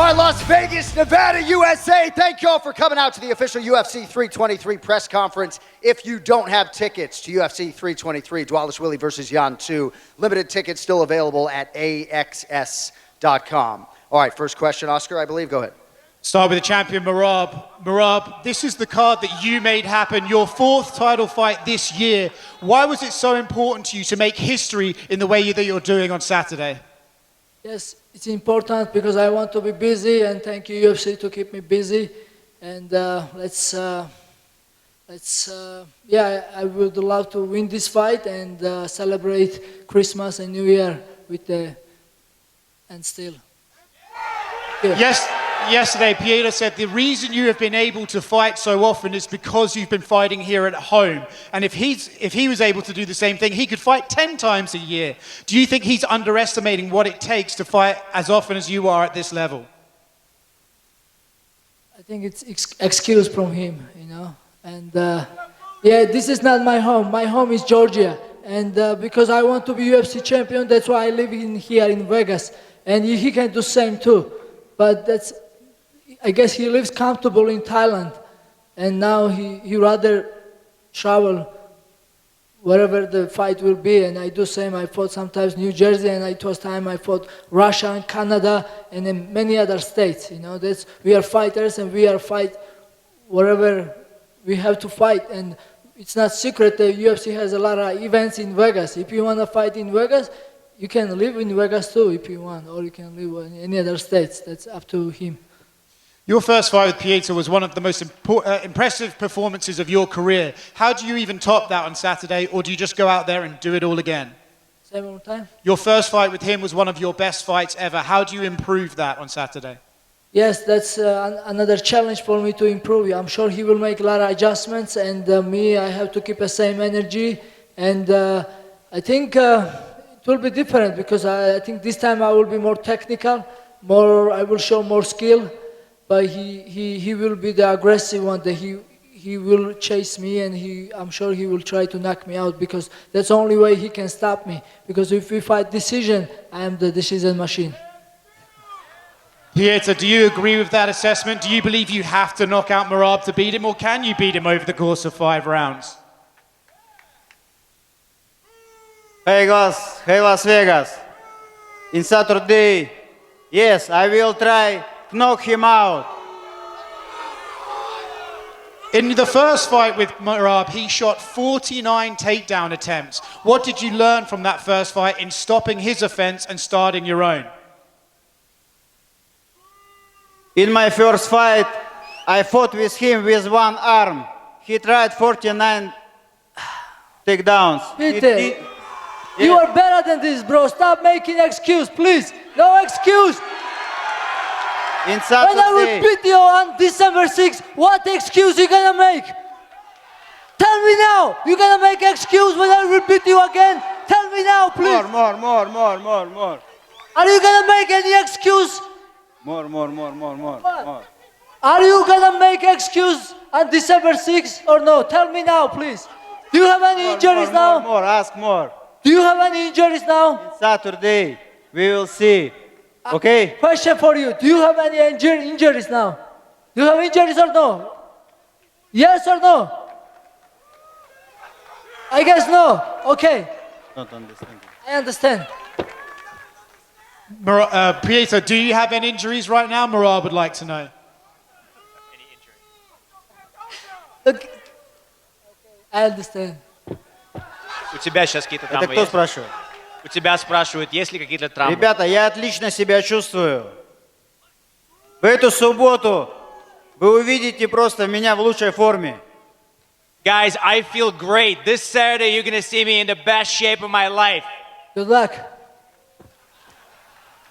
right, Las Vegas, Nevada, USA. Thank you all for coming out to the official UFC 323 press conference. If you don't have tickets to UFC 323, Dvalishvili versus Jan 2, limited tickets still available at AXS.com. All right, first question, Oscar, I believe. Go ahead. Start with the champion, Merab. Merab, this is the card that you made happen, your fourth title fight this year. Why was it so important to you to make history in the way that you're doing on Saturday? Yes, it's important because I want to be busy, and thank you UFC to keep me busy. And I would love to win this fight and celebrate Christmas and New Year with and still. Yes. Yesterday, Petr said the reason you have been able to fight so often is because you've been fighting here at home. And if he was able to do the same thing, he could fight 10 times a year. Do you think he's underestimating what it takes to fight as often as you are at this level? I think it's excuse from him, you know. And yeah, this is not my home. My home is Georgia. And because I want to be UFC champion, that's why I live here in Vegas. And he can do the same too. But I guess he lives comfortable in Thailand, and now he rather travel wherever the fight will be. And I do same. I fought sometimes New Jersey, and it was time I fought Russia and Canada, and then many other states. You know, we are fighters, and we are fight wherever we have to fight. And it's not secret that UFC has a lot of events in Vegas. If you want to fight in Vegas, you can live in Vegas too if you want, or you can live in any other states. That's up to him. Your first fight with Petr was one of the most impressive performances of your career. How do you even top that on Saturday, or do you just go out there and do it all again? Say one more time. Your first fight with him was one of your best fights ever. How do you improve that on Saturday? Yes, that's another challenge for me to improve. I'm sure he will make a lot of adjustments, and me, I have to keep the same energy. And I think it will be different because I think this time I will be more technical, I will show more skill. But he will be the aggressive one. That he will chase me, and I'm sure he will try to knock me out because that's the only way he can stop me. Because if we fight decision, I am the decision machine. Petr, do you agree with that assessment? Do you believe you have to knock out Merab to beat him, or can you beat him over the course of 5 rounds? Hey guys, hey Las Vegas. In Saturday, yes, I will try knock him out. In the first fight with Merab, he shot 49 takedown attempts. What did you learn from that first fight in stopping his offense and starting your own? In my first fight, I fought with him with one arm. He tried 49 takedowns. Petr, you are better than this, bro. Stop making excuse, please. No excuse. In Saturday, when I will beat you on December 6th, what excuse you gonna make? Tell me now. You gonna make excuse when I will beat you again? Tell me now, please. More. Are you gonna make any excuse? More. Are you gonna make excuse on December 6th or no? Tell me now, please. Do you have any injuries now? More, ask more. Do you have any injuries now? In Saturday, we will see. Okay? Question for you. Do you have any injuries now? Do you have injuries or no? Yes or no? I guess no. Okay. Don't understand. I understand. Petr, do you have any injuries right now? Merab would like to know. Okay. I understand. У тебя сейчас какие-то Это травмы кто есть? спрашивает? У тебя спрашивают, есть ли какие-то травмы? Ребята, я отлично себя чувствую. В эту субботу вы увидите просто меня в лучшей форме. Guys, I feel great. This Saturday, you're going to see me in the best shape of my life. Good luck.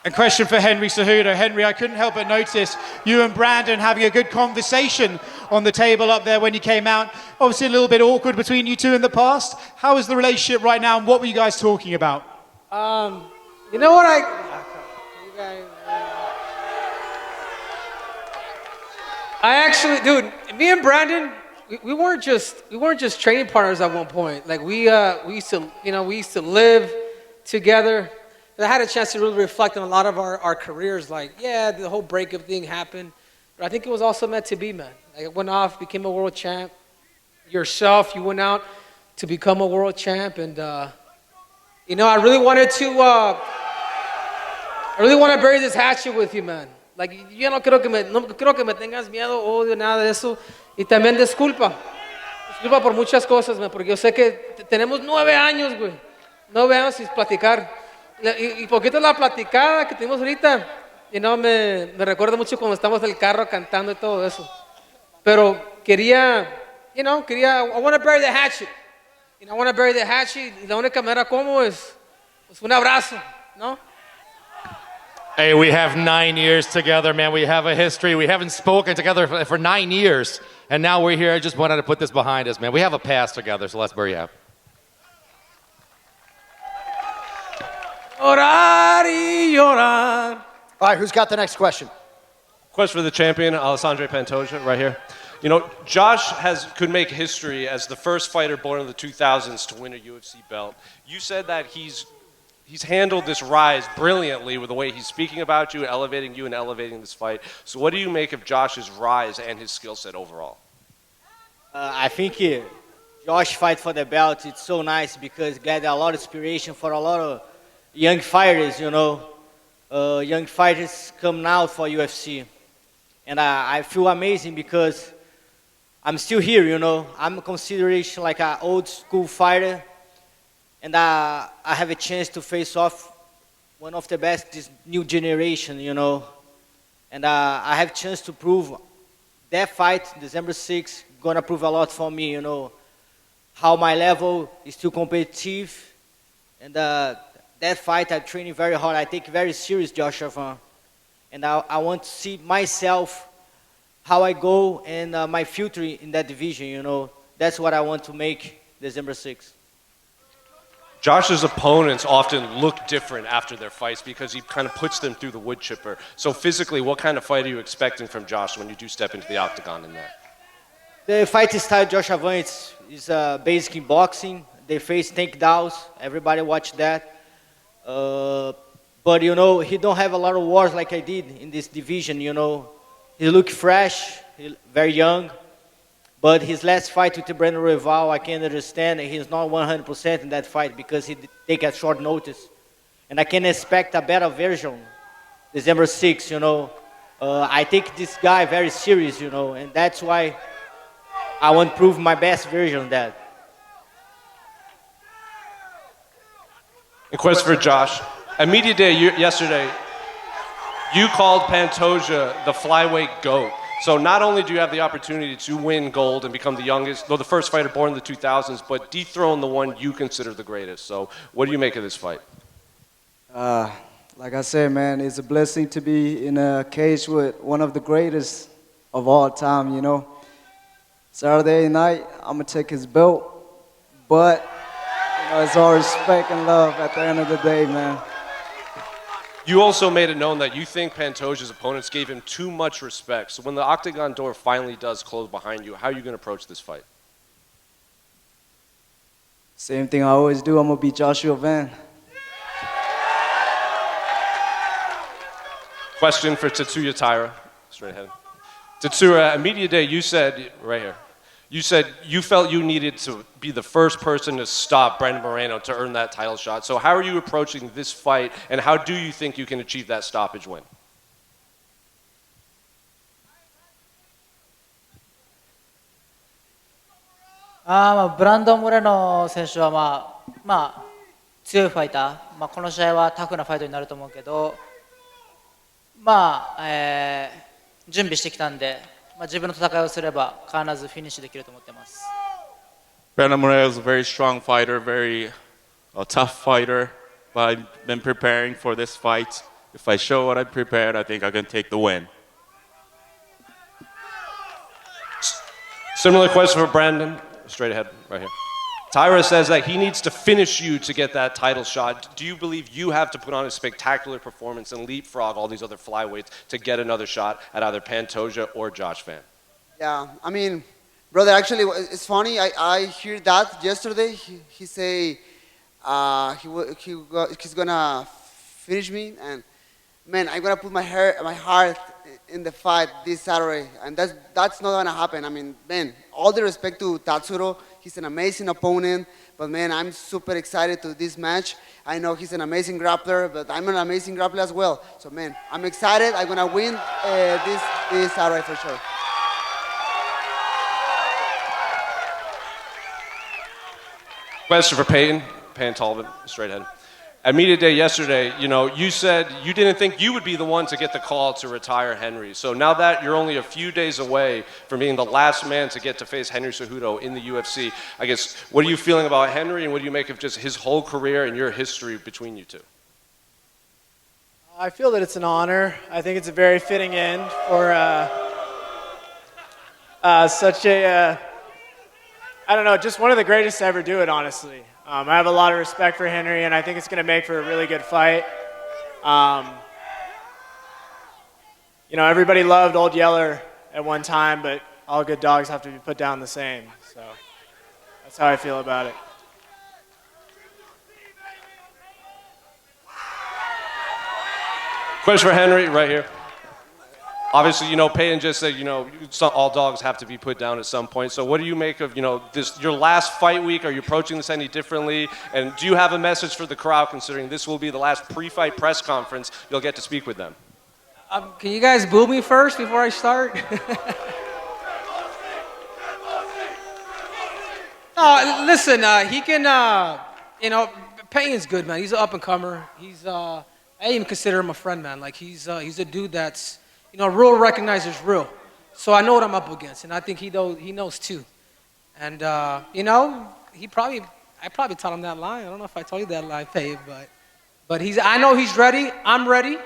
A question for Henry Cejudo. Henry, I couldn't help but notice you and Brandon having a good conversation on the table up there when you came out. Obviously a little bit awkward between you two in the past. How is the relationship right now, and what were you guys talking about? You know what I actually, dude, me and Brandon, we weren't just training partners at one point. Like we used to live together. I had a chance to really reflect on a lot of our careers. Like, yeah, the whole breakup thing happened, but I think it was also meant to be, man. Like, it went off, became a world champ. Yourself, you went out to become a world champ, and you know, I really want to bury this hatchet with you, man. Like, yo no creo que me tengas miedo, odio, nada de eso. Y también disculpa por muchas cosas, man, porque yo sé que tenemos 9 años, güey. 9 años sin platicar. Y poquito la platicada que tuvimos ahorita, you know, me recuerda mucho cuando estamos en el carro cantando y todo eso. Pero I want to bury the hatchet. You know, I want to bury the hatchet. Y la única manera como es un abrazo, ¿no? Hey, we have 9 years together, man. We have a history. We haven't spoken together for 9 years. And now we're here. I just wanted to put this behind us, man. We have a past together, so let's bury it. Orar y llorar. All right, who's got the next question? Question for the champion, Alexandre Pantoja, right here. You know, Josh could make history as the first fighter born in the 2000s to win a UFC belt. You said that he's handled this rise brilliantly with the way he's speaking about you, elevating you, and elevating this fight. So what do you make of Josh's rise and his skill set overall? I think Josh fight for the belt, it's so nice because it got a lot of inspiration for a lot of young fighters, you know. Young fighters come now for UFC. And I feel amazing because I'm still here, you know. I'm considered like an old school fighter. And I have a chance to face off one of the best this new generation, you know. And I have a chance to prove that fight, December 6th, gonna prove a lot for me, you know. How my level is still competitive. And that fight, I'm training very hard. I take it very serious, Joshua. And I want to see myself, how I go, and my future in that division, you know. That's what I want to make December 6th. Josh's opponents often look different after their fights because he kind of puts them through the wood chipper. So physically, what kind of fight are you expecting from Josh when you do step into the octagon in there? The fight style Josh is basic in boxing. They face takedowns. Everybody watch that. But, you know, he don't have a lot of wars like I did in this division, you know. He look fresh, very young. But his last fight with the Brandon Royval, I can understand he's not 100% in that fight because he take a short notice. And I can expect a better version December 6th, you know. I take this guy very serious, you know, and that's why I want to prove my best version of that. A question for Josh. At Media Day yesterday, you called Pantoja the flyweight GOAT. So not only do you have the opportunity to win gold and become the first fighter born in the 2000s, but dethrone the one you consider the greatest. So what do you make of this fight? Like I said, man, it's a blessing to be in a cage with one of the greatest of all time, you know. Saturday night, I'm going to take his belt, but you know, it's all respect and love at the end of the day, man. You also made it known that you think Pantoja's opponents gave him too much respect. So when the octagon door finally does close behind you, how are you going to approach this fight? Same thing I always do. I'm going to beat Joshua Van. Question for Tatsuro Taira. Straight ahead. Tatsuro, at Media Day, you said, right here, you said you felt you needed to be the first person to stop Brandon Moreno to earn that title shot. So how are you approaching this fight, and how do you think you can achieve that stoppage win?ブランドン・モレノ選手は強いファイター、この試合はタフなファイトになると思うけど、準備してきたんで、自分の戦いをすれば必ずフィニッシュできると思ってます。Brandon Moreno is a very strong fighter, very tough fighter, but I've been preparing for this fight. If I show what I prepared, I think I can take the win. Similar question for Brandon. Straight ahead, right here. Taira says that he needs to finish you to get that title shot. Do you believe you have to put on a spectacular performance and leapfrog all these other flyweights to get another shot at either Pantoja or Josh Van? Yeah, I mean, brother, actually, it's funny. I heard that yesterday. He say he's gonna finish me. And man, I'm gonna put my heart in the fight this Saturday, and that's not gonna happen. I mean, man, all the respect to Tatsuro, he's an amazing opponent, but man, I'm super excited to this match. I know he's an amazing grappler, but I'm an amazing grappler as well. So man, I'm excited. I'm gonna win this Saturday for sure. Question for Payton Talbott, straight ahead. At media day yesterday, you said you didn't think you would be the one to get the call to retire Henry. So now that you're only a few days away from being the last man to get to face Henry Cejudo in the UFC, I guess, what are you feeling about Henry, and what do you make of just his whole career and your history between you two? I feel that it's an honor. I think it's a very fitting end for such a, I don't know, just one of the greatest to ever do it, honestly. I have a lot of respect for Henry, and I think it's going to make for a really good fight. Everybody loved Old Yeller at one time, but all good dogs have to be put down the same. So that's how I feel about it. Question for Henry, right here. Obviously, Payton just said, all dogs have to be put down at some point. So what do you make of, this, your last fight week? Are you approaching this any differently? And do you have a message for the crowd, considering this will be the last pre-fight press conference you'll get to speak with them? Can you guys boo me first before I start? No, listen, he can, Payton's good, man. He's an up-and-comer. I even consider him a friend, man. Like, he's a dude that's, real recognizes real. So I know what I'm up against, and I think he knows too. And, I probably taught him that line. I don't know if I told you that line, Payton, but I know he's ready. I'm ready.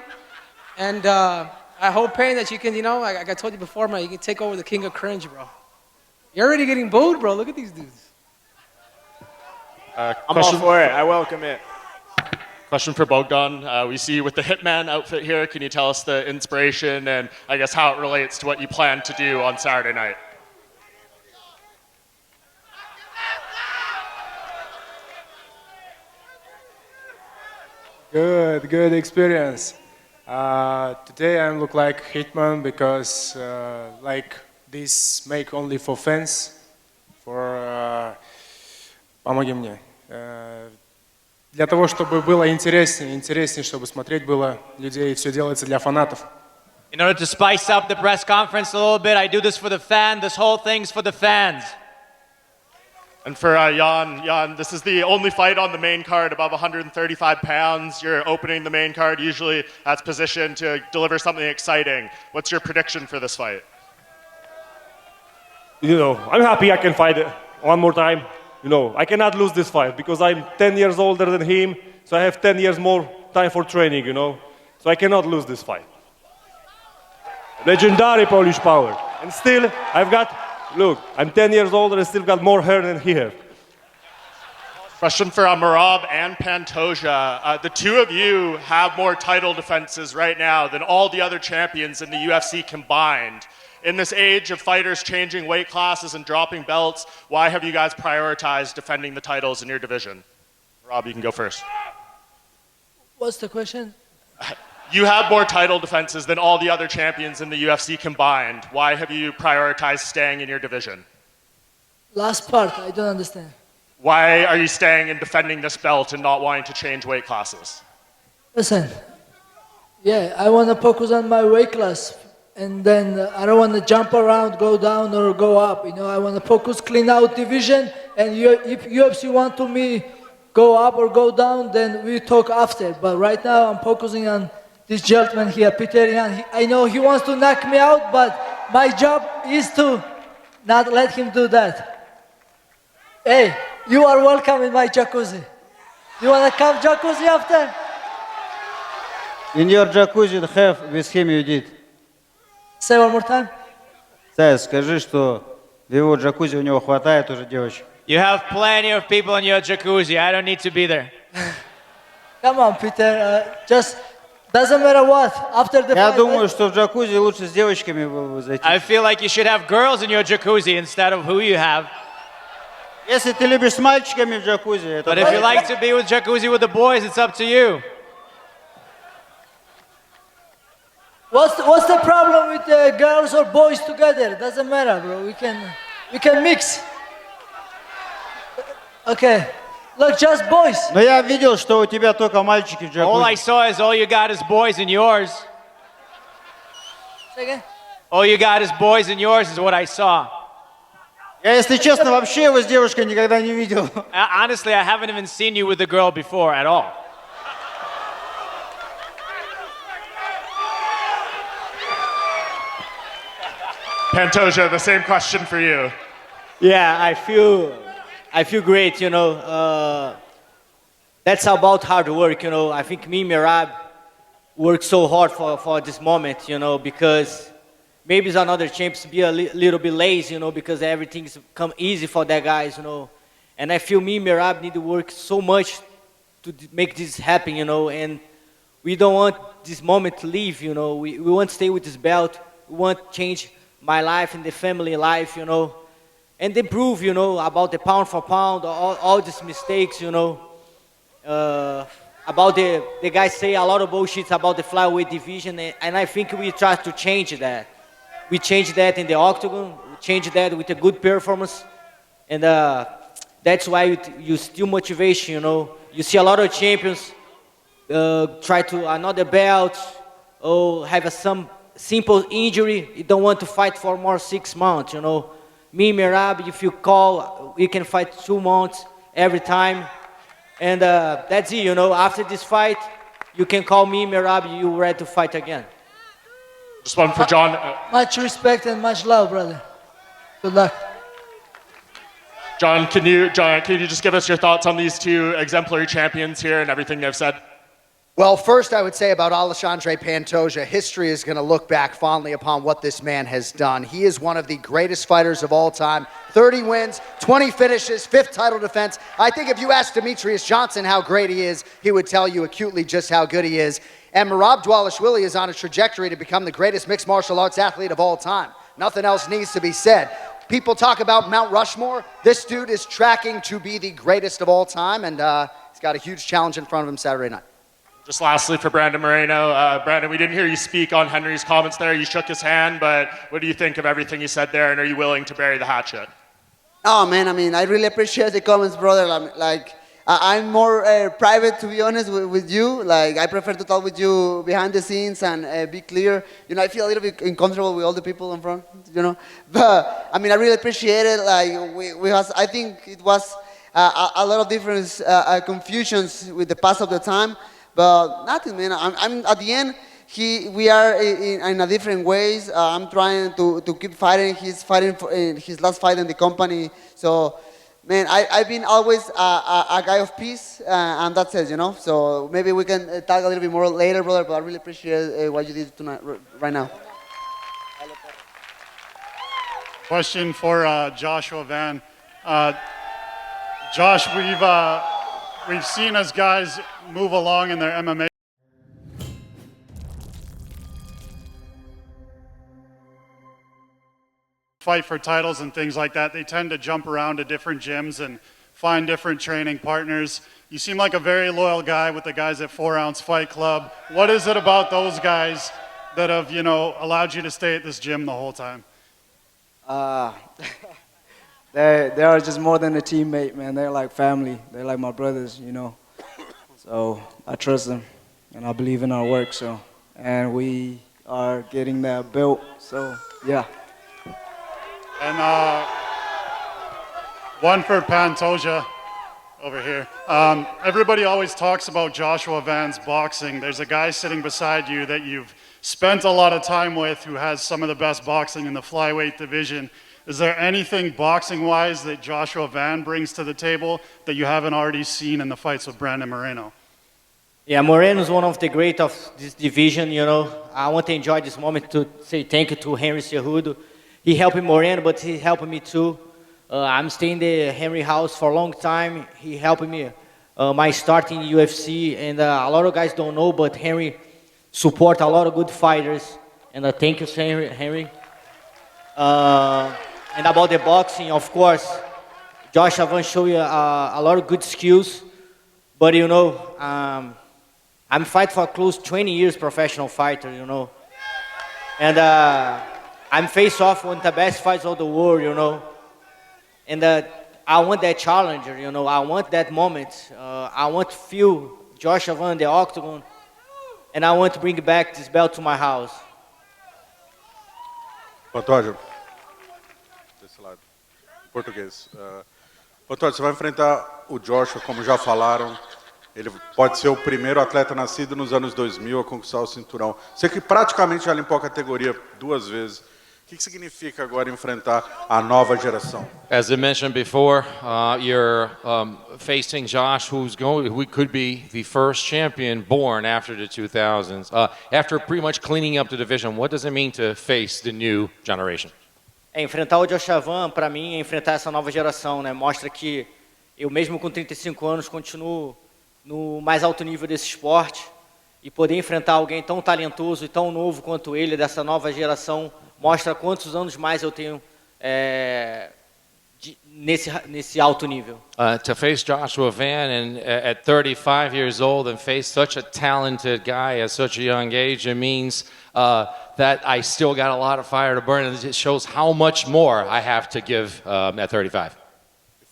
And I hope, Payton, that you can, like I told you before, man, you can take over the king of cringe, bro. You're already getting booed, bro. Look at these dudes. I'm all for it. I welcome it. Question for Bogdan. We see you with the Hitman outfit here. Can you tell us the inspiration and I guess how it relates to what you plan to do on Saturday night? Good experience. Today I look like Hitman because this make only for fans. Помоги мне. Для того, чтобы было интереснее, чтобы смотреть было людей, все делается для фанатов. In order to spice up the press conference a little bit, I do this for the fan. This whole thing's for the fans. And for Jan, this is the only fight on the main card above 135 pounds. You're opening the main card. Usually that's positioned to deliver something exciting. What's your prediction for this fight? I'm happy I can fight one more time. I cannot lose this fight because I'm 10 years older than him, so I have 10 years more time for training, So I cannot lose this fight. Legendary Polish power. And still, I'm 10 years older and still got more hair than he has. Question for Merab and Pantoja. The two of you have more title defenses right now than all the other champions in the UFC combined. In this age of fighters changing weight classes and dropping belts, why have you guys prioritized defending the titles in your division? Rob, you can go first. What's the question? You have more title defenses than all the other champions in the UFC combined. Why have you prioritized staying in your division? Last part, I don't understand. Why are you staying and defending this belt and not wanting to change weight classes? Listen, I want to focus on my weight class. And then I don't want to jump around, go down or go up. I want to focus, clean out division. And if UFC want to me go up or go down, then we talk after. But right now I'm focusing on this gentleman here, Petr. I know he wants to knock me out, but my job is to not let him do that. Hey, you are welcome in my jacuzzi. You want to come jacuzzi after? In your jacuzzi have with him you did. Say one more time. Скажи, что в его джакузи у него хватает уже девочек. You have plenty of people in your jacuzzi. I don't need to be there. Come on, Peter. Just doesn't matter what. After the Я fight. думаю, что в джакузи лучше с девочками было бы зайти. I feel like you should have girls in your jacuzzi instead of who you have. Если ты любишь с мальчиками в джакузи, это. But if you like to be with jacuzzi with the boys, it's up to you. What's the problem with girls or boys together? Doesn't matter, bro. We can mix. Okay. Look, just boys. Но я видел, что у тебя только мальчики в All I джакузи. saw is all you got is boys and yours. Say again? All you got is boys and yours is what I saw. Я, если честно, вообще его с девушкой никогда не видел. Honestly, I haven't even seen you with a girl before at all. Pantoja, the same question for you. Yeah, I feel great, you know. That's about hard work, you know. I think me and Merab worked so hard for this moment, you know, because maybe some other champs be a little bit lazy, you know, because everything's come easy for that guys, you know. And I feel me and Merab need to work so much to make this happen, you know. And we don't want this moment to leave, you know. We want to stay with this belt. We want to change my life and the family life, you know. And improve, you know, about the pound for pound, all these mistakes, you know. About the guys say a lot of bullshit about the flyweight division, and I think we try to change that. We changed that in the octagon, we changed that with a good performance, and that's why you still motivation, you know. You see a lot of champions try to another belt, or have some simple injury, you don't want to fight for more 6 months, you know. Me, Merab, if you call, we can fight 2 months every time. And that's it, you know. After this fight, you can call me, Merab, you ready to fight again. Just one for John. Much respect and much love, brother. Good luck. John, can you just give us your thoughts on these two exemplary champions here and everything they've said? Well, first I would say about Alexandre Pantoja, history is going to look back fondly upon what this man has done. He is one of the greatest fighters of all time. 30 wins, 20 finishes, 5th title defense. I think if you asked Demetrius Johnson how great he is, he would tell you acutely just how good he is. And Merab Dvalishvili is on a trajectory to become the greatest mixed martial arts athlete of all time. Nothing else needs to be said. People talk about Mount Rushmore. This dude is tracking to be the greatest of all time, and he's got a huge challenge in front of him Saturday night. Just lastly for Brandon Moreno. Brandon, we didn't hear you speak on Henry's comments there. You shook his hand, but what do you think of everything he said there, and are you willing to bury the hatchet? Oh, man, I mean, I really appreciate the comments, brother. Like, I'm more private, to be honest, with you. Like, I prefer to talk with you behind the scenes and be clear. You know, I feel a little bit uncomfortable with all the people in front, you know. But, I mean, I really appreciate it. Like, I think it was a lot of different confusions with the pass of the time. But nothing, man. I'm at the end. We are in a different ways. I'm trying to keep fighting. He's fighting for his last fight in the company. So, man, I've been always a guy of peace, and that's it, you know. So maybe we can talk a little bit more later, brother. But I really appreciate what you did tonight, right now. Question for Joshua Van. Josh, we've seen as guys move along in their MMA. Fight for titles and things like that. They tend to jump around to different gyms and find different training partners. You seem like a very loyal guy with the guys at 4 Ounce Fight Club. What is it about those guys that have, you know, allowed you to stay at this gym the whole time? They are just more than a teammate, man. They're like family. They're like my brothers, you know. So I trust them, and I believe in our work. So, and we are getting that belt. So yeah. And one for Pantoja over here. Everybody always talks about Joshua Van's boxing. There's a guy sitting beside you that you've spent a lot of time with who has some of the best boxing in the flyweight division. Is there anything boxing-wise that Joshua Van brings to the table that you haven't already seen in the fights with Brandon Moreno? Yeah, Moreno is one of the great of this division, you know. I want to enjoy this moment to say thank you to Henry Cejudo. He helped Moreno, but he helped me too. I'm staying in the Henry house for a long time. He helped me my start in UFC, and a lot of guys don't know, but Henry support a lot of good fighters. And thank you, Henry. And about the boxing, of course, Josh Van showed you a lot of good skills, but you know, I'm fighting for close 20 years professional fighter, you know. And I'm face off one of the best fights of the world, you know. And I want that challenger, you know. I want that moment. I want to feel Josh Van in the octagon. And I want to bring back this belt to my house. Pantoja, desse lado, português. Pantoja, você vai enfrentar o Joshua, como já falaram. Ele pode ser o primeiro atleta nascido nos anos 2000 a conquistar o cinturão. Você que praticamente já limpou a categoria 2 vezes. O que significa agora enfrentar a nova geração? As I mentioned before, you're facing Josh, who could be the first champion born after the 2000s. After pretty much cleaning up the division, what does it mean to face the new generation? Enfrentar o Josh Van, para mim, é enfrentar essa nova geração, né? Mostra que eu, mesmo com 35 anos, continuo no mais alto nível desse esporte. E poder enfrentar alguém tão talentoso e tão novo quanto ele, dessa nova geração, mostra quantos anos mais eu tenho nesse alto nível. To face Joshua Van and at 35 years old and face such a talented guy at such a young age, it means that I still got a lot of fire to burn, and it shows how much more I have to give at 35.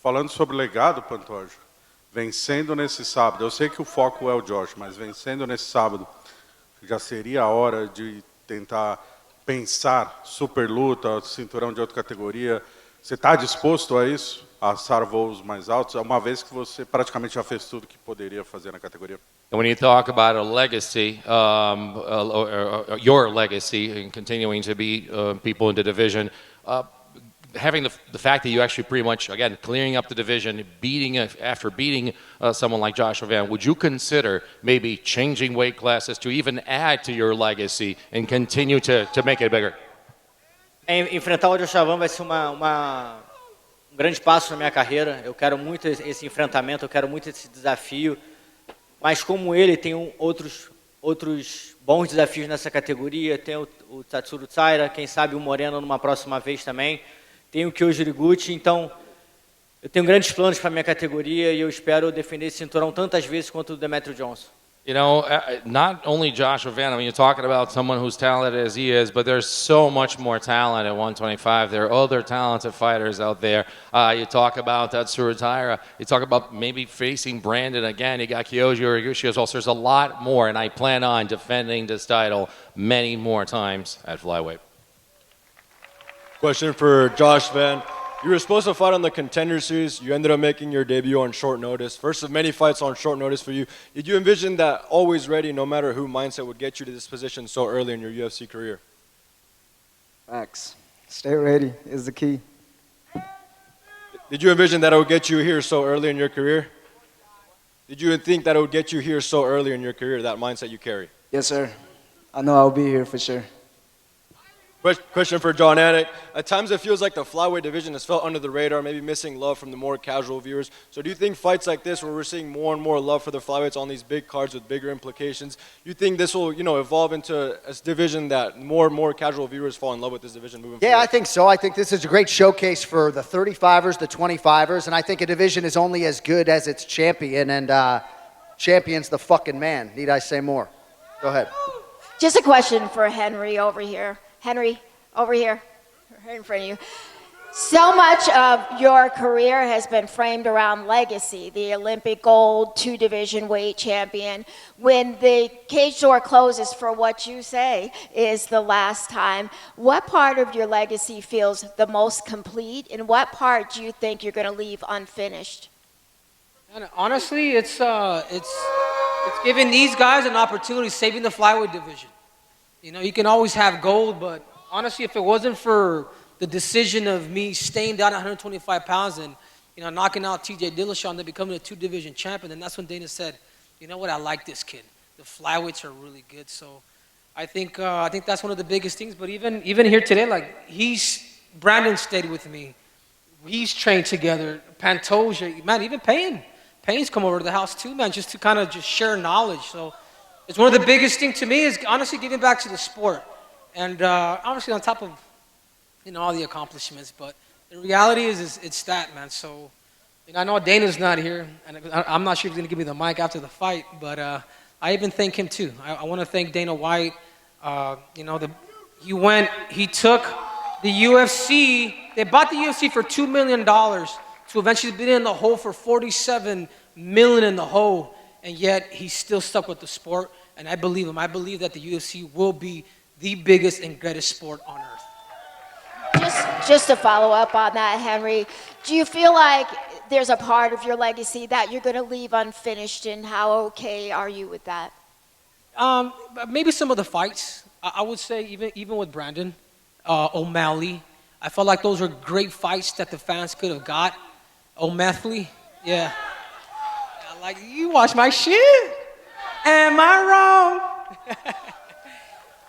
Falando sobre legado, Pantoja, vencendo nesse sábado, eu sei que o foco é o Josh, mas vencendo nesse sábado, já seria a hora de tentar pensar super luta, cinturão de outra categoria. Você está disposto a isso? A alçar voos mais altos, uma vez que você praticamente já fez tudo que poderia fazer na categoria? And when you talk about a legacy, your legacy, and continuing to beat people in the division, having the fact that you actually pretty much, again, clearing up the division, after beating someone like Joshua Van, would you consider maybe changing weight classes to even add to your legacy and continue to make it bigger? Enfrentar o Joshua Van vai ser um grande passo na minha carreira. Eu quero muito esse enfrentamento, eu quero muito esse desafio. Mas como ele, tem outros bons desafios nessa categoria. Tem o Tatsuro Taira, quem sabe o Moreno numa próxima vez também. Tem o Kyojiriguchi, então eu tenho grandes planos para a minha categoria e eu espero defender esse cinturão tantas vezes quanto o Demetrio Johnson. You know, not only Joshua Van, I mean, you're talking about someone who's talented as he is, but there's so much more talent at 125. There are other talented fighters out there. You talk about Tatsuro Taira. You talk about maybe facing Brandon again. You got Kyojiriguchi as well. So there's a lot more, and I plan on defending this title many more times at flyweight. Question for Josh Van. You were supposed to fight on the Contender Series. You ended up making your debut on short notice. First of many fights on short notice for you. Did you envision that always ready, no matter who mindset would get you to this position so early in your UFC career? Facts. Stay ready is the key. Did you envision that it would get you here so early in your career? Did you think that it would get you here so early in your career, that mindset you carry? Yes, sir. I know I'll be here for sure. Question for John Anik. At times it feels like the flyweight division has felt under the radar, maybe missing love from the more casual viewers. So do you think fights like this, where we're seeing more and more love for the flyweights on these big cards with bigger implications, do you think this will, evolve into a division that more and more casual viewers fall in love with this division moving forward? Yeah, I think so. I think this is a great showcase for the 35ers, the 25ers, and I think a division is only as good as its champion, and champion's the fucking man. Need I say more? Go ahead. Just a question for Henry over here. Henry, over here, right in front of you. So much of your career has been framed around legacy, the Olympic gold, 2-division weight champion. When the cage door closes for what you say is the last time, what part of your legacy feels the most complete, and what part do you think you're going to leave unfinished? And honestly, it's giving these guys an opportunity, saving the flyweight division. You can always have gold, but honestly, if it wasn't for the decision of me staying down at 125 pounds and, knocking out TJ Dillashaw and then becoming a 2-division champion, then that's when Dana said, you know what, I like this kid. The flyweights are really good. So I think that's one of the biggest things. But even here today, Brandon stayed with me. He's trained together. Pantoja, man, even Payton's come over to the house too, man, just to kind of just share knowledge. So it's one of the biggest things to me is honestly giving back to the sport. And obviously on top of, all the accomplishments, but the reality is it's that, man. So, I know Dana's not here, and I'm not sure if he's going to give me the mic after the fight, but I even thank him too. I want to thank Dana White, the he took the UFC, they bought the UFC for $2 million to eventually be in the hole for $47 million in the hole, and yet he's still stuck with the sport, and I believe him. I believe that the UFC will be the biggest and greatest sport on earth. Just to follow up on that, Henry, do you feel like there's a part of your legacy that you're going to leave unfinished, and how okay are you with that? Maybe some of the fights. I would say even with Brandon, O'Malley, I felt like those were great fights that the fans could have got. O'Malley, yeah. Like, you watch my shit? Am I wrong?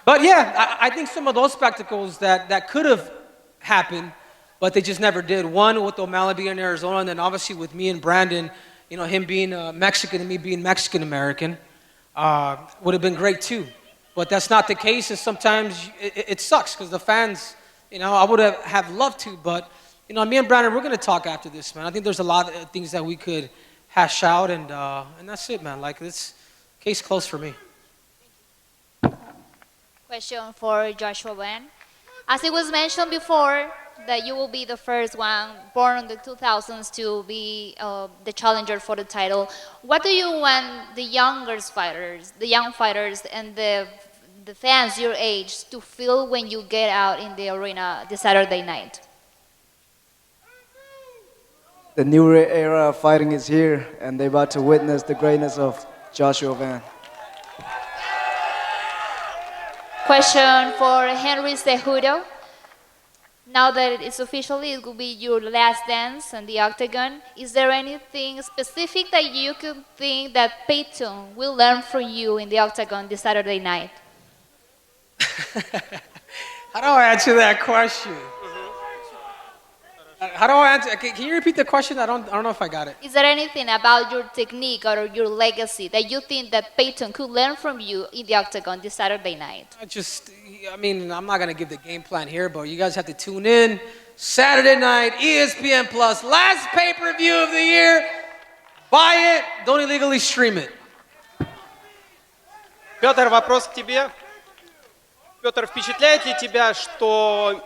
But yeah, I think some of those spectacles that could have happened, but they just never did. One with O'Malley being in Arizona, and then obviously with me and Brandon, him being Mexican and me being Mexican-American, would have been great too. But that's not the case, and sometimes it sucks because the fans, I would have loved to, but me and Brandon, we're going to talk after this, man. I think there's a lot of things that we could hash out, and that's it, man. Like, this case closed for me. Question for Joshua Van. As it was mentioned before, that you will be the first one born in the 2000s to be the challenger for the title. What do you want the young fighters, and the fans your age to feel when you get out in the arena this Saturday night? The new era of fighting is here, and they're about to witness the greatness of Joshua Van. Question for Henry Cejudo. Now that it's officially, it will be your last dance in the octagon. Is there anything specific that you could think that Payton will learn from you in the octagon this Saturday night? How do I answer that question? How do I answer? Can you repeat the question? I don't know if I got it. Is there anything about your technique or your legacy that you think that Payton could learn from you in the octagon this Saturday night? I'm not going to give the game plan here, but you guys have to tune in. Saturday night, ESPN Plus, last pay-per-view of the year. Buy it, don't illegally stream it. Петр, вопрос к тебе. Петр, впечатляет ли тебя, что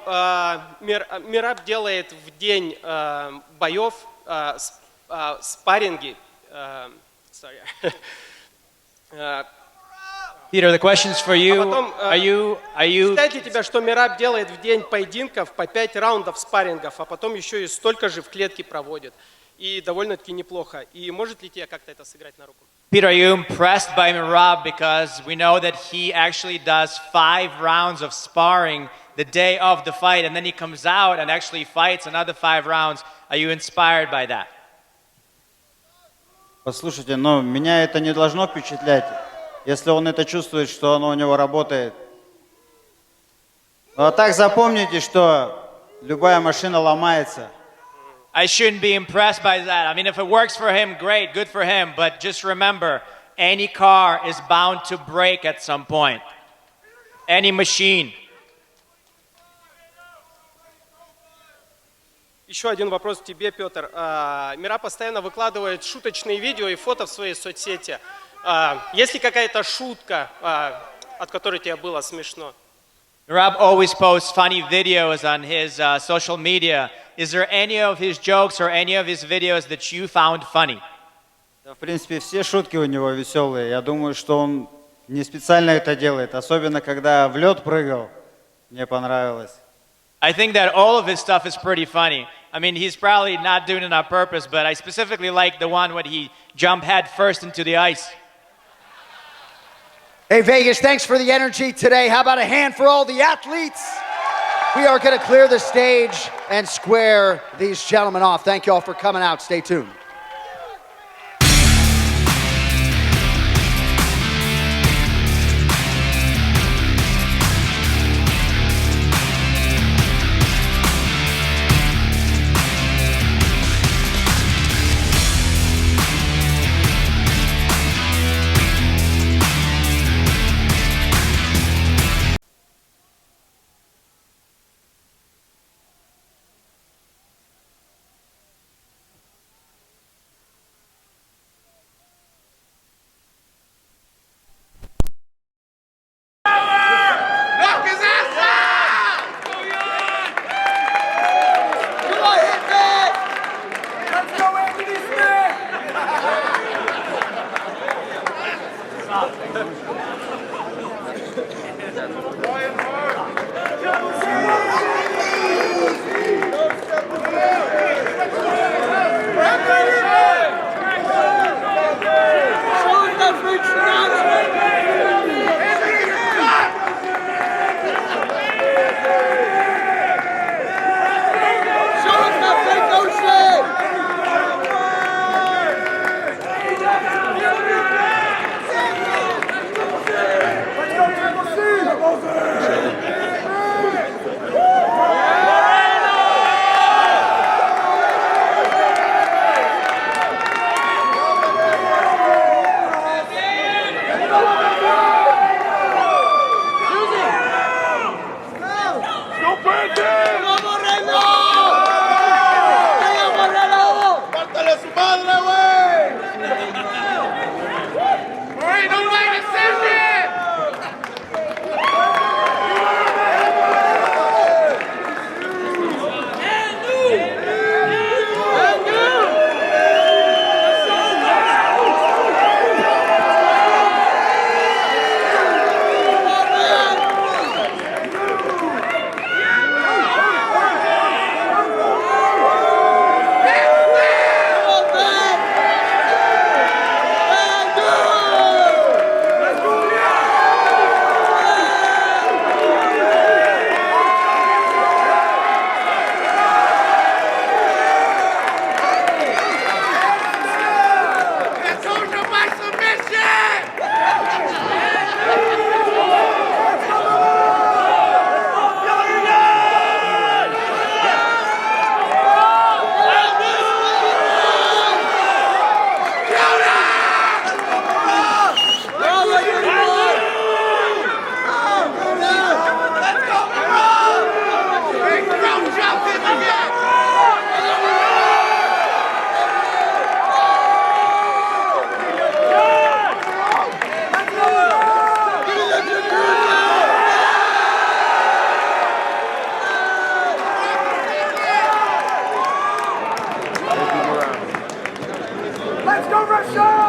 Мераб делает в день боев спарринги? Peter, the question's for you. Are you? Впечатляет ли тебя, что Мераб делает в день поединков по 5 раундов спаррингов, а потом еще и столько же в клетке проводит? И довольно-таки неплохо. И может ли тебе как-то это сыграть на руку? Peter, are you impressed by Merab? Because we know that he actually does 5 rounds of sparring the day of the fight, and then he comes out and actually fights another 5 rounds. Are you inspired by that? Послушайте, меня это не должно впечатлять, если он это чувствует, что оно у него работает. А так запомните, что любая машина ломается. I shouldn't be impressed by that. I mean, if it works for him, great, good for him. But just remember, any car is bound to break at some point. Any machine. Еще один вопрос к тебе, Петр. Мераб постоянно выкладывает шуточные видео и фото в своей соцсети. Есть ли какая-то шутка, от которой тебе было смешно? Merab always posts funny videos on his social media. Is there any of his jokes or any of his videos that you found funny? В принципе, все шутки у него веселые. Я думаю, что он не специально это делает. Особенно, когда в лед прыгал. Мне понравилось. I think that all of his stuff is pretty funny. I mean, he's probably not doing it on purpose, but I specifically like the one where he jumped head first into the ice. Hey, Vegas, thanks for the energy today. How about a hand for all the athletes? We are going to clear the stage and square these gentlemen off. Thank you all for coming out. Stay tuned. Let's go, Russia!